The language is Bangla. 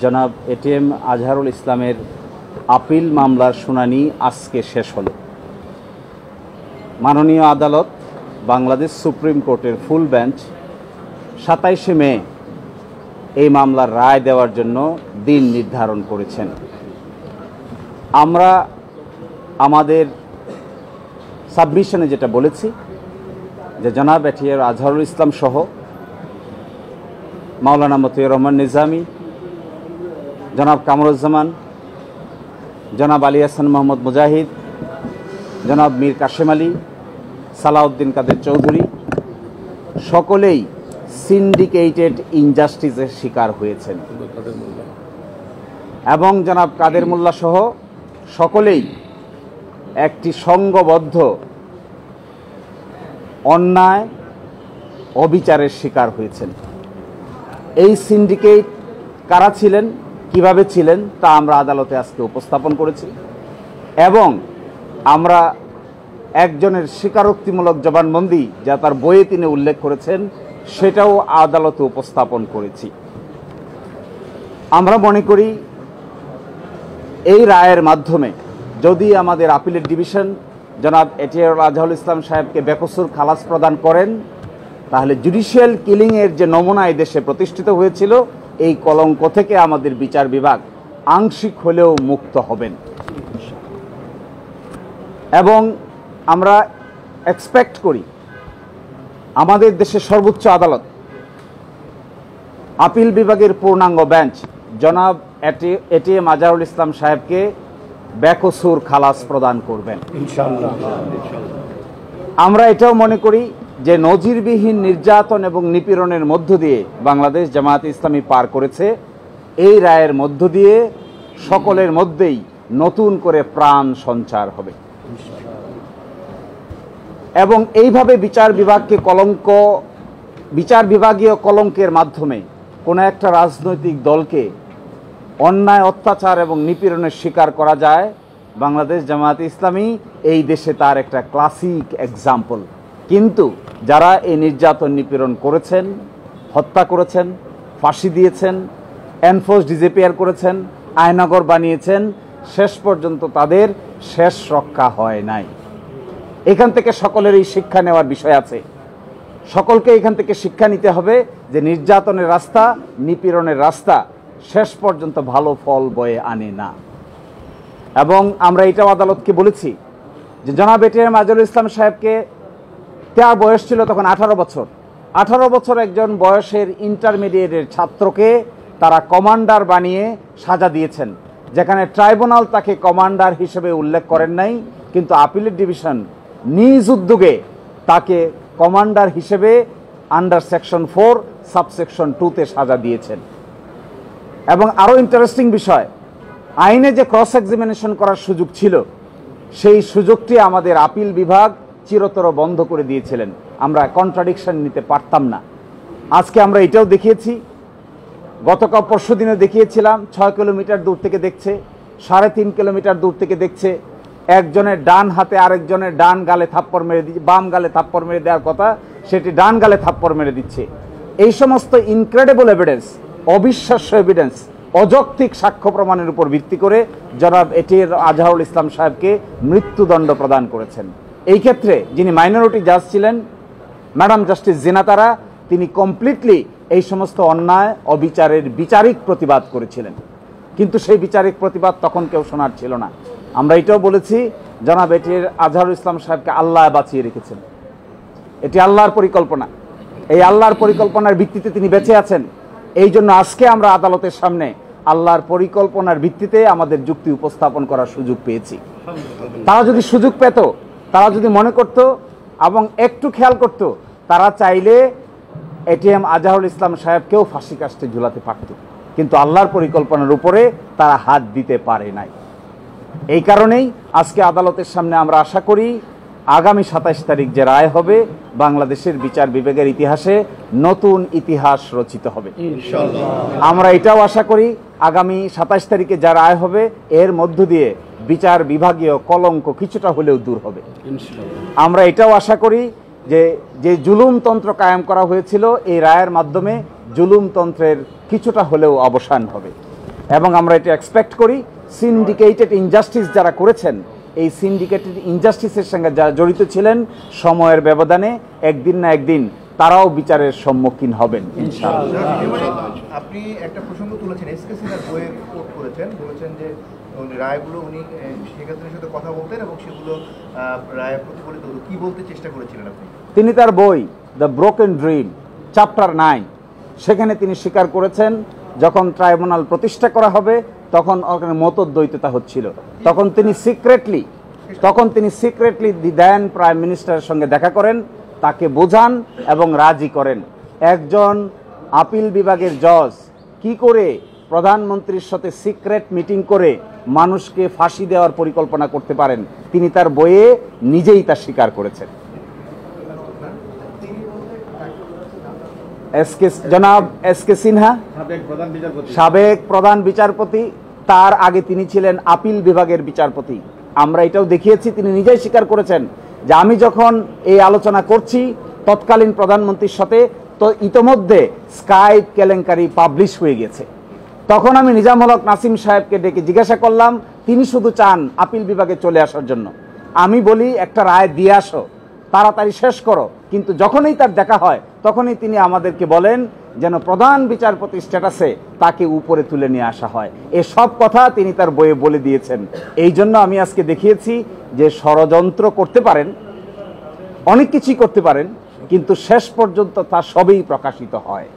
জনাব এটিএম আজহারুল ইসলামের আপিল মামলার শুনানি আজকে শেষ হলো। মাননীয় আদালত বাংলাদেশ সুপ্রিম কোর্টের ফুল বেঞ্চ 27শে মে এই মামলার রায় দেওয়ার জন্য দিন নির্ধারণ করেছেন। আমরা আমাদের সাবমিশনে যেটা বলেছি যে জনাব এটিএম আজহারুল ইসলাম সহ মাওলানা মতিউর রহমান নিজামী, জনাব কামরুজ্জামান, জনাব আলী হাসান মোহাম্মদ মুজাহিদ, জনাব মীর কাশেম আলী, সালাউদ্দিন কাদের চৌধুরী সকলেই সিন্ডিকেটেড ইনজাস্টিসের শিকার হয়েছেন এবং জনাব কাদের মোল্লা সহ সকলেই একটি সংঘবদ্ধ অন্যায় অবিচারের শিকার হয়েছেন। এই সিন্ডিকেট কারা ছিলেন, কিভাবে ছিলেন তা আমরা আদালতে আজকে উপস্থাপন করেছি এবং আমরা একজনের স্বীকারোক্তিমূলক জবানবন্দি যা তার বইয়ে তিনি উল্লেখ করেছেন সেটাও আদালতে উপস্থাপন করেছি। আমরা মনে করি এই রায়ের মাধ্যমে যদি আমাদের আপিলের ডিভিশন জনাব এটিএম আজহারুল ইসলাম সাহেবকে বেকসুর খালাস প্রদান করেন তাহলে জুডিশিয়াল কিলিংয়ের যে নমুনা এই দেশে প্রতিষ্ঠিত হয়েছিল এই কলঙ্ক থেকে আমাদের বিচার বিভাগ আংশিক হলেও মুক্ত হবেন এবং আমরা এক্সপেক্ট করি আমাদের দেশের সর্বোচ্চ আদালত আপিল বিভাগের পূর্ণাঙ্গ বেঞ্চ জনাব এটিএম আজহারুল ইসলাম সাহেবকে বেকসুর খালাস প্রদান করবেন ইনশাআল্লাহ। আমরা এটাও মনে করি যে নজিরবিহীন নির্যাতন এবং নিপীড়নের মধ্য দিয়ে বাংলাদেশ জামায়াতে ইসলামী পার করেছে, এই রায়ের মধ্য দিয়ে সকলের মধ্যেই নতুন করে প্রাণ সঞ্চার হবে এবং এইভাবে বিচার বিভাগীয় কলঙ্কের মাধ্যমে কোনো একটা রাজনৈতিক দলকে অন্যায় অত্যাচার এবং নিপীড়নের শিকার করা যায়। বাংলাদেশ জামায়াতে ইসলামী এই দেশে তার একটা ক্লাসিক এক্সাম্পল। কিন্তু যারা এই নির্যাতন নিপীড়ন করেছেন, হত্যা করেছেন, ফাঁসি দিয়েছেন, এনফোর্স ডিসঅ্যাপিয়ার করেছেন, আয়নাগর বানিয়েছেন, শেষ পর্যন্ত তাদের শেষ রক্ষা হয় নাই। এখান থেকে সকলের এই শিক্ষা নেওয়ার বিষয় আছে। সকলকে এখান থেকে শিক্ষা নিতে হবে যে নির্যাতনের রাস্তা, নিপীড়নের রাস্তা শেষ পর্যন্ত ভালো ফল বয়ে আনে না। এবং আমরা এটাও আদালতকে বলেছি যে জনাব এটিএম আজহারুল ইসলাম সাহেবকে, তার বয়স ছিল তখন 18 বছর। 18 বছর একজন বয়সের ইন্টারমিডিয়েটের ছাত্রকে তারা কমান্ডার বানিয়ে সাজা দিয়েছেন, যেখানে ট্রাইব্যুনাল তাকে কমান্ডার হিসেবে উল্লেখ করেন নাই, কিন্তু আপিলের ডিভিশন নিজ উদ্যোগে তাকে কমান্ডার হিসেবে আন্ডার সেকশন 4 সাবসেকশন 2-তে সাজা দিয়েছেন। এবং আরও ইন্টারেস্টিং বিষয়, আইনে যে ক্রস এক্সামিনেশন করার সুযোগ ছিল সেই সুযোগটি আমাদের আপিল বিভাগ চিরতর বন্ধ করে দিয়েছিলেন। আমরা কন্ট্রাডিকশন নিতে পারতাম না। আজকে আমরা এটাও দেখিয়েছি, গতকাল পরশু দিনে দেখিয়েছিলাম 6 কিলোমিটার দূর থেকে দেখছে, 3.5 কিলোমিটার দূর থেকে দেখছে, একজনের ডান হাতে আরেকজনের ডান গালে থাপ্পড় মেরে দিচ্ছে, বাম গালে থাপ্পড় মেরে দেওয়ার কথা সেটি ডান গালে থাপ্পড় মেরে দিচ্ছে। এই সমস্ত ইনক্রেডিবল এভিডেন্স, অবিশ্বাস্য এভিডেন্স, অযৌক্তিক সাক্ষ্য প্রমাণের উপর ভিত্তি করে জনাব এটিএম আজহারুল ইসলাম সাহেবকে মৃত্যুদণ্ড প্রদান করেছেন। এই ক্ষেত্রে যিনি মাইনরিটি জাজ ছিলেন ম্যাডাম জাস্টিস জিনাতারা, তিনি কমপ্লিটলি এই সমস্ত অন্যায় অবিচারের বিচারিক প্রতিবাদ করেছিলেন, কিন্তু সেই বিচারিক প্রতিবাদ তখন কেউ শোনার ছিল না। আমরা এটাও বলেছি জনাব এটিএম আজহারুল ইসলাম সাহেবকে আল্লাহ বাঁচিয়ে রেখেছেন, এটি আল্লাহর পরিকল্পনা। এই আল্লাহর পরিকল্পনার ভিত্তিতে তিনি বেঁচে আছেন। এই জন্য আজকে আমরা আদালতের সামনে আল্লাহর পরিকল্পনার ভিত্তিতে আমাদের যুক্তি উপস্থাপন করার সুযোগ পেয়েছি। তারা যদি সুযোগ পেত, তারা যদি মনে করত এবং একটু খেয়াল করত, তারা চাইলে এটিএম আজহারুল ইসলাম সাহেবকেও ফাঁসি কাস্টে ঝুলাতে পারত, কিন্তু আল্লাহর পরিকল্পনার উপরে তারা হাত দিতে পারে নাই। এই কারণেই আজকে আদালতের সামনে আমরা আশা করি আগামী 27 তারিখ যে রায় হবে বাংলাদেশের বিচার বিভাগের ইতিহাসে নতুন ইতিহাস রচিত হবে ইনশাআল্লাহ। আমরা এটাও আশা করি আগামী 27 তারিখে যা রায় হবে এর মধ্য দিয়ে বিচার বিভাগীয় কলঙ্ক কিছুটা হলেও দূর হবে ইনশাআল্লাহ। আমরা এটাও আশা করি যে জুলুমতন্ত্র কায়েম করা হয়েছিল এই রায়ের মাধ্যমে জুলুমতন্ত্রের কিছুটা হলেও অবসান হবে। এবং আমরা এটা এক্সপেক্ট করি সিন্ডিকেটেড ইনজাস্টিস যারা করেছেন, এই সিন্ডিকেটেড ইনজাস্টিসের সঙ্গে যারা জড়িত ছিলেন, সময়ের ব্যবধানে একদিন না একদিন তারাও বিচারের সম্মুখীন হবেন ইনশাআল্লাহ। আপনি একটা প্রসঙ্গ তুলেছেন, এসকে সিনহার বইয়ে কোট করেছেন, বলেছেন যে রায়গুলো উনি শেখ হাসিনার সাথে কথা বলতেন এবং সেগুলো রায়ে প্রতিফলিত হতো। কি বলতে চেষ্টা করেছিলেন আপনি? তিনি তার বই দ্য ব্রোকেন ড্রিম চ্যাপ্টার 9 সেখানে তিনি স্বীকার করেছেন যখন ট্রাইব্যুনাল প্রতিষ্ঠা করা হবে তখন ওখানে মতদ্বৈততা হচ্ছিল, তখন তিনি সিক্রেটলি দি দেন প্রাইম মিনিস্টারের সঙ্গে দেখা করেন, তাকে বোঝান এবং রাজি করেন। একজন আপিল বিভাগের জজ কি করে প্রধানমন্ত্রীর সাথে সিক্রেট মিটিং করে মানুষকে ফাঁসি দেওয়ার পরিকল্পনা করতে পারেন, তিনি তার বইয়ে নিজেই তা স্বীকার করেছেন। জনাব এসকে সিনহা সাবেক প্রধান বিচারপতি, তার আগে তিনি ছিলেন আপিল বিভাগের বিচারপতি। আমরা এটাও দেখিয়েছি, তিনি নিজেই স্বীকার করেছেন যে আমি যখন এই আলোচনা করছি তৎকালীন প্রধানমন্ত্রীর সাথে, তো ইতোমধ্যে স্কাইপ কেলেঙ্কারি পাবলিশ হয়ে গেছে। তখন আমি নিজামুল হক নাসিম সাহেবকে ডেকে জিজ্ঞাসা করলাম, তিনি শুধু চান আপিল বিভাগে চলে আসার জন্য। আমি বলি একটা রায় দিয়ে আসো, তাড়াতাড়ি শেষ করো, কিন্তু যখনই তার দেখা হয় তখনই তিনি আমাদেরকে বলেন যেন প্রধান বিচারপতি স্ট্যাটাসে তাকে উপরে তুলে নিয়ে আসা হয়। এসব কথা তিনি তার বইয়ে বলে দিয়েছেন। এই জন্য আমি আজকে দেখিয়েছি যে ষড়যন্ত্র করতে পারেন, অনেক কিছুই করতে পারেন, কিন্তু শেষ পর্যন্ত তা সবই প্রকাশিত হয়।